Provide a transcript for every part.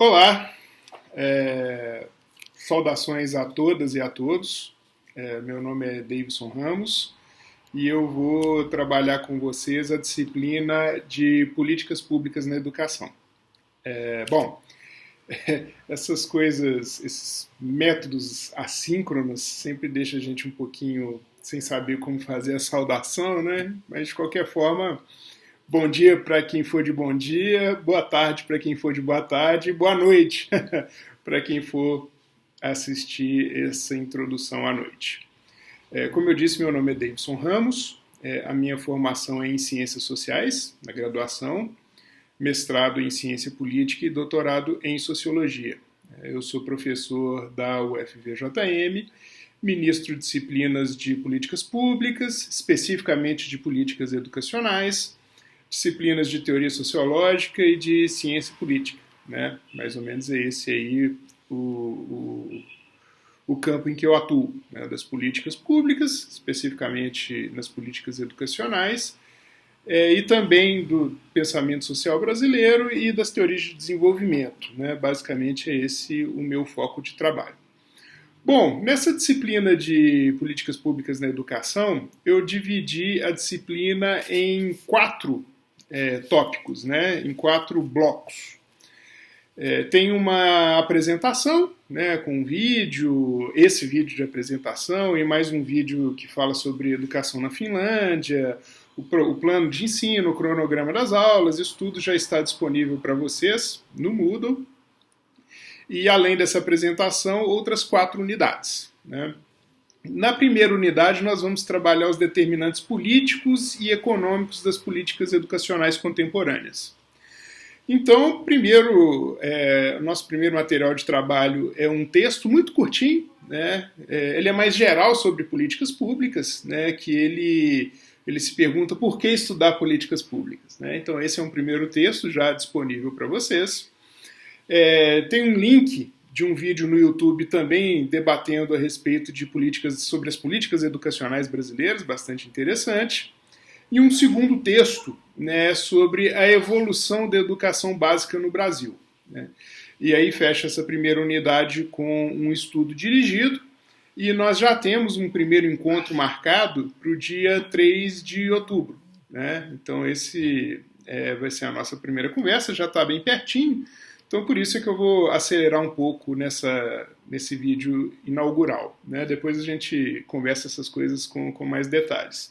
Olá, saudações a todas e a todos. Meu nome é Davidson Ramos e eu vou trabalhar com vocês a disciplina de Políticas Públicas na Educação. Bom, essas coisas, esses métodos assíncronos sempre deixam a gente um pouquinho sem saber como fazer a saudação, né? Mas de qualquer forma, bom dia para quem for de bom dia, boa tarde para quem for de boa tarde, boa noite para quem for assistir essa introdução à noite. Como eu disse, meu nome é Davidson Ramos, a minha formação é em Ciências Sociais, na graduação, mestrado em Ciência Política e doutorado em Sociologia. Eu sou professor da UFVJM, ministro de disciplinas de Políticas Públicas, especificamente de Políticas Educacionais, disciplinas de teoria sociológica e de ciência política, né? Mais ou menos é esse aí o campo em que eu atuo, né? Das políticas públicas, especificamente nas políticas educacionais, e também do pensamento social brasileiro e das teorias de desenvolvimento, né? Basicamente é esse o meu foco de trabalho. Bom, nessa disciplina de políticas públicas na educação, eu dividi a disciplina em quatro tópicos, né, em quatro blocos. Tem uma apresentação, né, com um vídeo, esse vídeo de apresentação e mais um vídeo que fala sobre educação na Finlândia, o plano de ensino, o cronograma das aulas, isso tudo já está disponível para vocês no Moodle. E além dessa apresentação, outras 4 unidades, né? Na primeira unidade, nós vamos trabalhar os determinantes políticos e econômicos das políticas educacionais contemporâneas. Então, nosso primeiro material de trabalho é um texto muito curtinho, né? Ele é mais geral sobre políticas públicas, né? Que ele se pergunta por que estudar políticas públicas, né? Então, esse é um primeiro texto já disponível para vocês. Tem um link de um vídeo no YouTube também debatendo a respeito de sobre as políticas educacionais brasileiras, bastante interessante. E um segundo texto, né, sobre a evolução da educação básica no Brasil, né? E aí fecha essa primeira unidade com um estudo dirigido, e nós já temos um primeiro encontro marcado para o dia 3 de outubro, né? Então esse vai ser a nossa primeira conversa, já está bem pertinho. Então, por isso é que eu vou acelerar um pouco nesse vídeo inaugural, né? Depois a gente conversa essas coisas com mais detalhes.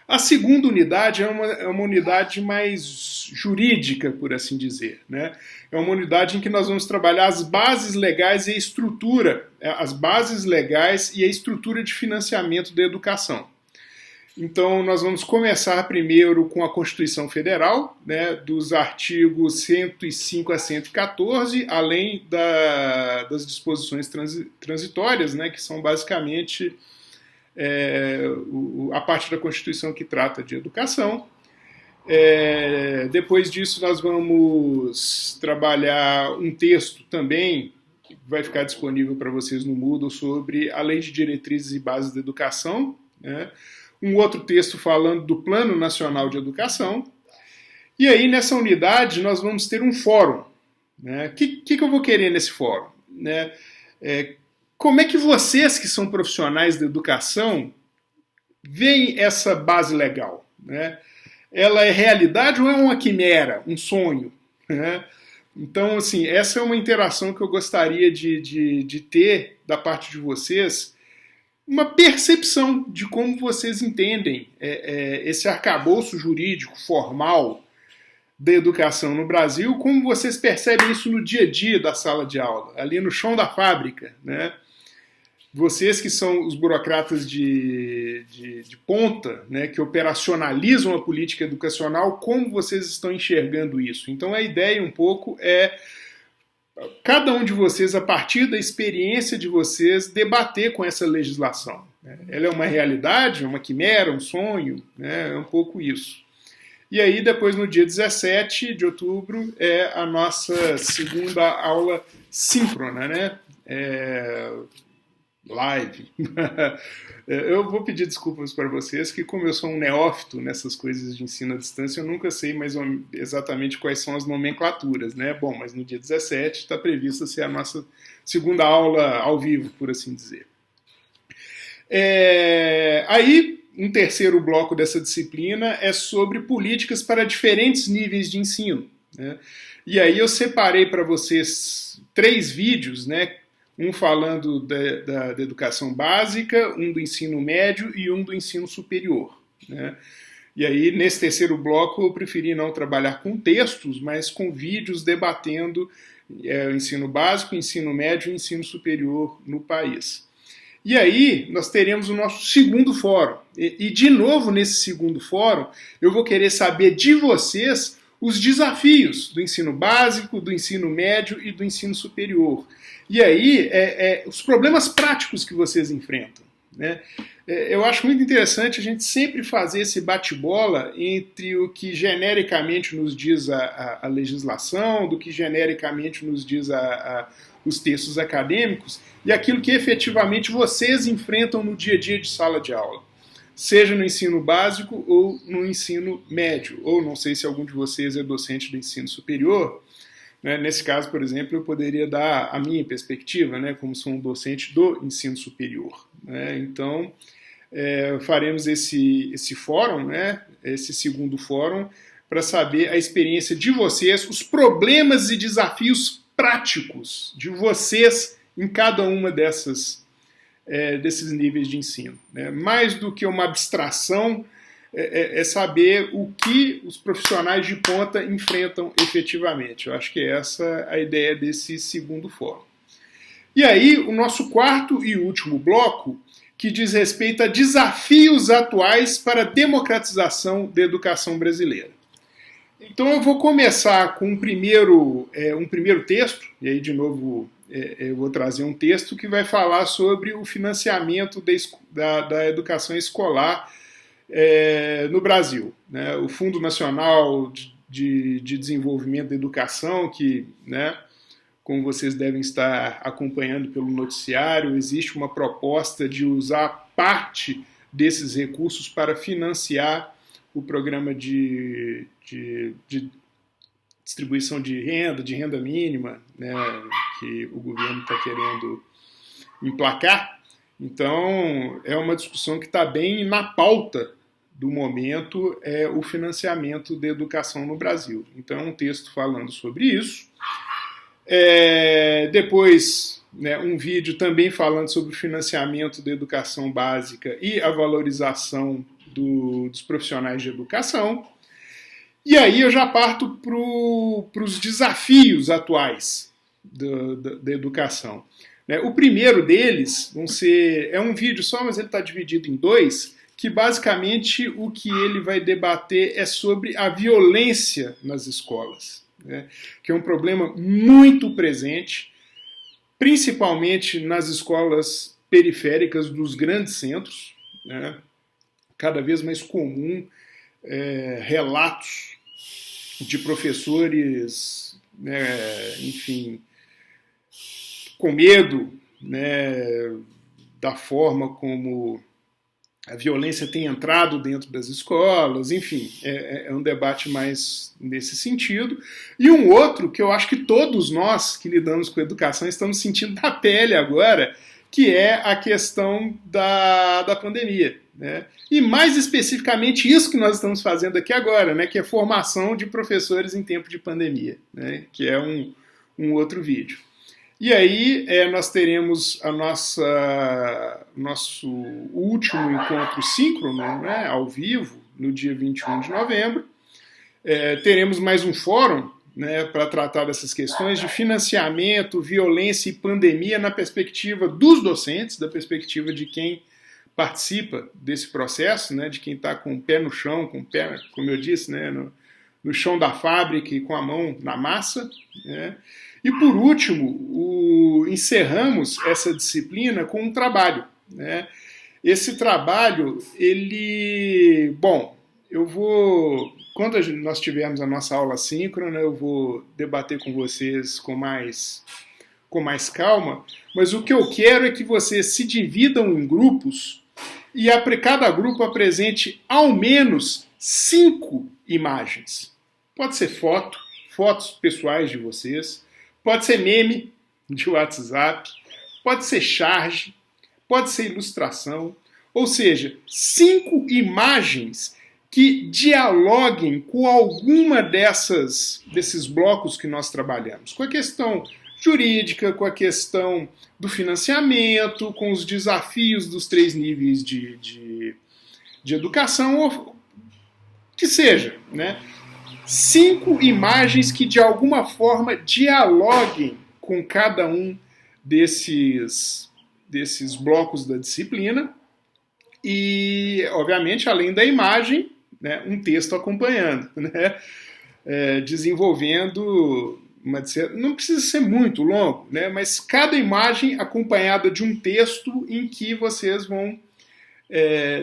A segunda unidade é uma unidade mais jurídica, por assim dizer, né? É uma unidade em que nós vamos trabalhar as bases legais e a estrutura, as bases legais e a estrutura de financiamento da educação. Então, nós vamos começar primeiro com a Constituição Federal, né, dos artigos 105 a 114, além das disposições transitórias, né, que são basicamente a parte da Constituição que trata de educação. Depois disso, nós vamos trabalhar um texto também, que vai ficar disponível para vocês no Moodle, sobre a Lei de Diretrizes e Bases da Educação, né? Um outro texto falando do Plano Nacional de Educação. E aí, nessa unidade, nós vamos ter um fórum, né? O que eu vou querer nesse fórum, né? Como é que vocês, que são profissionais da educação, veem essa base legal, né? Ela é realidade ou é uma quimera, um sonho, né? Então, assim, essa é uma interação que eu gostaria de ter da parte de vocês, uma percepção de como vocês entendem esse arcabouço jurídico formal da educação no Brasil, como vocês percebem isso no dia a dia da sala de aula, ali no chão da fábrica, né? Vocês que são os burocratas de ponta, né, que operacionalizam a política educacional, como vocês estão enxergando isso? Então a ideia um pouco é cada um de vocês, a partir da experiência de vocês, debater com essa legislação. Ela é uma realidade, uma quimera, um sonho, né? É um pouco isso. E aí, depois, no dia 17 de outubro, é a nossa segunda aula síncrona, né? live. Eu vou pedir desculpas para vocês, que como eu sou um neófito nessas coisas de ensino à distância, eu nunca sei exatamente quais são as nomenclaturas, né? Bom, mas no dia 17 está prevista ser a nossa segunda aula ao vivo, por assim dizer. Aí, um terceiro bloco dessa disciplina é sobre políticas para diferentes níveis de ensino, né? E aí eu separei para vocês 3 vídeos, né? Um falando da educação básica, um do ensino médio e um do ensino superior, né? E aí, nesse terceiro bloco, eu preferi não trabalhar com textos, mas com vídeos debatendo o ensino básico, o ensino médio e o ensino superior no país. E aí, nós teremos o nosso segundo fórum. E de novo, nesse segundo fórum, eu vou querer saber de vocês os desafios do ensino básico, do ensino médio e do ensino superior. E aí, os problemas práticos que vocês enfrentam, né? Eu acho muito interessante a gente sempre fazer esse bate-bola entre o que genericamente nos diz a legislação, do que genericamente nos diz os textos acadêmicos, e aquilo que efetivamente vocês enfrentam no dia a dia de sala de aula. Seja no ensino básico ou no ensino médio, ou não sei se algum de vocês é docente do ensino superior. Nesse caso, por exemplo, eu poderia dar a minha perspectiva, né, como sou um docente do ensino superior, né? Então, faremos esse fórum, né, esse segundo fórum, para saber a experiência de vocês, os problemas e desafios práticos de vocês em cada uma desses níveis de ensino, né? Mais do que uma abstração, é saber o que os profissionais de ponta enfrentam efetivamente. Eu acho que essa é a ideia desse segundo fórum. E aí, o nosso quarto e último bloco, que diz respeito a desafios atuais para a democratização da educação brasileira. Então eu vou começar com um primeiro texto, e aí de novo eu vou trazer um texto que vai falar sobre o financiamento da educação escolar no Brasil, né? O Fundo Nacional de Desenvolvimento da Educação, que, né, como vocês devem estar acompanhando pelo noticiário, existe uma proposta de usar parte desses recursos para financiar o programa de distribuição de renda mínima, né, que o governo está querendo emplacar. Então, é uma discussão que está bem na pauta do momento, o financiamento da educação no Brasil. Então, é um texto falando sobre isso. Depois, né, um vídeo também falando sobre o financiamento da educação básica e a valorização dos profissionais de educação. E aí eu já parto para os desafios atuais da educação. O primeiro deles é um vídeo só, mas ele está dividido em 2, que basicamente o que ele vai debater é sobre a violência nas escolas, né, que é um problema muito presente, principalmente nas escolas periféricas dos grandes centros, né, cada vez mais comum relatos de professores, né, enfim, com medo, né, da forma como a violência tem entrado dentro das escolas, enfim, é um debate mais nesse sentido. E um outro que eu acho que todos nós que lidamos com educação estamos sentindo na pele agora, que é a questão da pandemia, né? E mais especificamente isso que nós estamos fazendo aqui agora, né, que é formação de professores em tempo de pandemia, né, que é um outro vídeo. E aí nós teremos nosso último encontro síncrono, né, ao vivo, no dia 21 de novembro. Teremos mais um fórum, né, para tratar dessas questões de financiamento, violência e pandemia na perspectiva dos docentes, da perspectiva de quem participa desse processo, né, de quem está com o pé no chão, com o pé, como eu disse, né, no chão da fábrica e com a mão na massa, né. E por último, encerramos essa disciplina com um trabalho, né. Esse trabalho, quando nós tivermos a nossa aula síncrona, eu vou debater com vocês com mais com mais calma, mas o que eu quero é que vocês se dividam em grupos e cada grupo apresente ao menos 5 imagens. Pode ser fotos pessoais de vocês, pode ser meme de WhatsApp, pode ser charge, pode ser ilustração, ou seja, 5 imagens que dialoguem com alguma desses blocos que nós trabalhamos, com a questão jurídica, com a questão do financiamento, com os desafios dos 3 níveis de educação, ou que seja, né? 5 imagens que de alguma forma dialoguem com cada um desses blocos da disciplina e, obviamente, além da imagem, né, um texto acompanhando, né? Desenvolvendo não precisa ser muito longo, né, mas cada imagem acompanhada de um texto em que vocês vão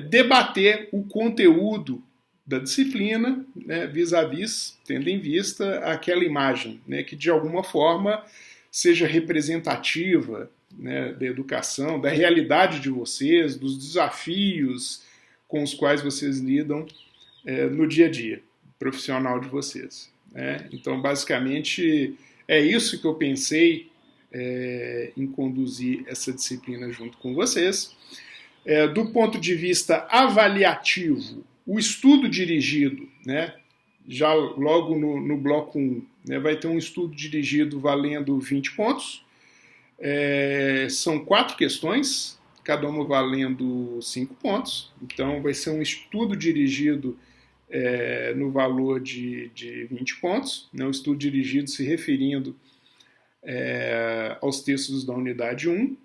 debater o conteúdo da disciplina, né, vis-à-vis, tendo em vista aquela imagem, né, que de alguma forma seja representativa, né, da educação, da realidade de vocês, dos desafios com os quais vocês lidam no dia a dia profissional de vocês. Né? Então, basicamente, é isso que eu pensei em conduzir essa disciplina junto com vocês. Do ponto de vista avaliativo, o estudo dirigido, né, já logo no bloco 1, né, vai ter um estudo dirigido valendo 20 pontos. São 4 questões, cada uma valendo 5 pontos. Então, vai ser um estudo dirigido no valor de 20 pontos, né, um estudo dirigido se referindo aos textos da unidade 1.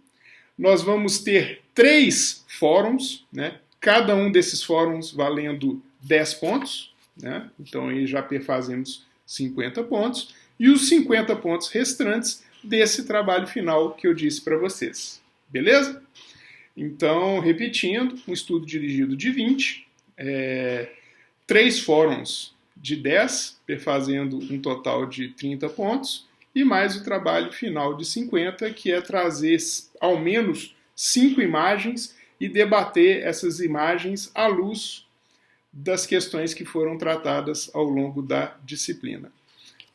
Nós vamos ter 3 fóruns, né, cada um desses fóruns valendo 10 pontos, né, então aí já perfazemos 50 pontos, e os 50 pontos restantes desse trabalho final que eu disse para vocês. Beleza? Então, repetindo, um estudo dirigido de 20, 3 fóruns de 10, perfazendo um total de 30 pontos, e mais o trabalho final de 50, que é trazer ao menos 5 imagens e debater essas imagens à luz das questões que foram tratadas ao longo da disciplina.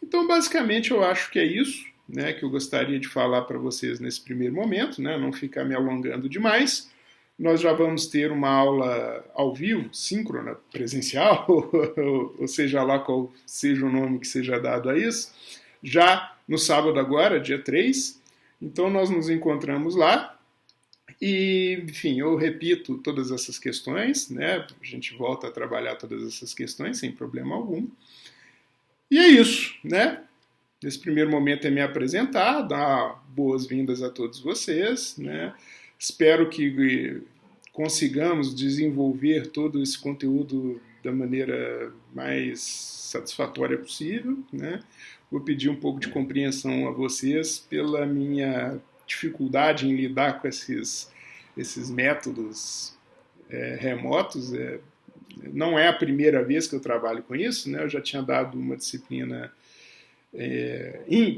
Então, basicamente, eu acho que é isso, né, que eu gostaria de falar para vocês nesse primeiro momento, né, não ficar me alongando demais. Nós já vamos ter uma aula ao vivo, síncrona, presencial, ou seja lá qual seja o nome que seja dado a isso, já no sábado agora, dia 3. Então nós nos encontramos lá e, enfim, eu repito todas essas questões, né? A gente volta a trabalhar todas essas questões sem problema algum. E é isso, né? Nesse primeiro momento é me apresentar, dar boas-vindas a todos vocês, né? Espero que consigamos desenvolver todo esse conteúdo da maneira mais satisfatória possível, né? Vou pedir um pouco de compreensão a vocês pela minha dificuldade em lidar com esses métodos remotos. Não é a primeira vez que eu trabalho com isso, né? Eu já tinha dado uma disciplina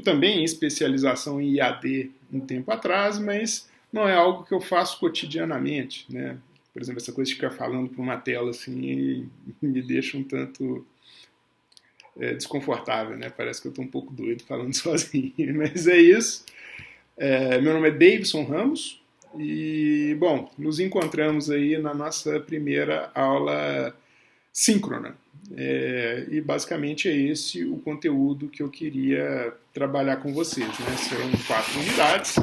também em especialização em IAD um tempo atrás, mas não é algo que eu faço cotidianamente, né? Por exemplo, essa coisa de ficar falando para uma tela assim me deixa um tanto desconfortável, né? Parece que eu estou um pouco doido falando sozinho, mas é isso. Meu nome é Davidson Ramos e, bom, nos encontramos aí na nossa primeira aula síncrona. E basicamente é esse o conteúdo que eu queria trabalhar com vocês, né? Serão 4 unidades.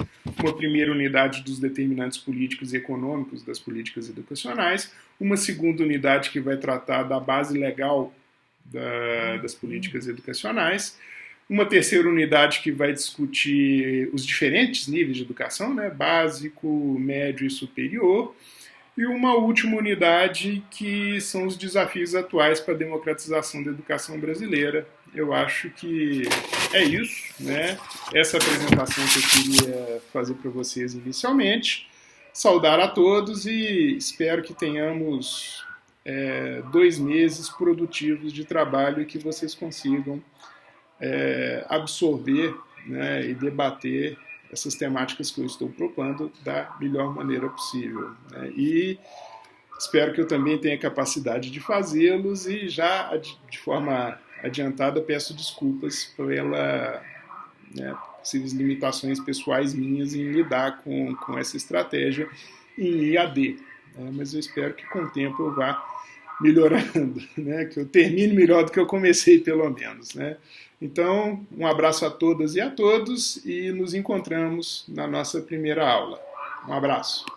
Uma primeira unidade dos determinantes políticos e econômicos das políticas educacionais, uma segunda unidade que vai tratar da base legal das políticas educacionais, uma terceira unidade que vai discutir os diferentes níveis de educação, né? Básico, médio e superior, e uma última unidade que são os desafios atuais para a democratização da educação brasileira. Eu acho que é isso, né? Essa apresentação que eu queria fazer para vocês inicialmente. Saudar a todos e espero que tenhamos 2 meses produtivos de trabalho e que vocês consigam absorver, né, e debater essas temáticas que eu estou propondo da melhor maneira possível, né? E espero que eu também tenha capacidade de fazê-los e já de forma adiantada peço desculpas pela, né, possíveis limitações pessoais minhas em lidar com essa estratégia em IAD. Né? Mas eu espero que com o tempo eu vá melhorando, né? Que eu termine melhor do que eu comecei, pelo menos. Né? Então, um abraço a todas e a todos e nos encontramos na nossa primeira aula. Um abraço.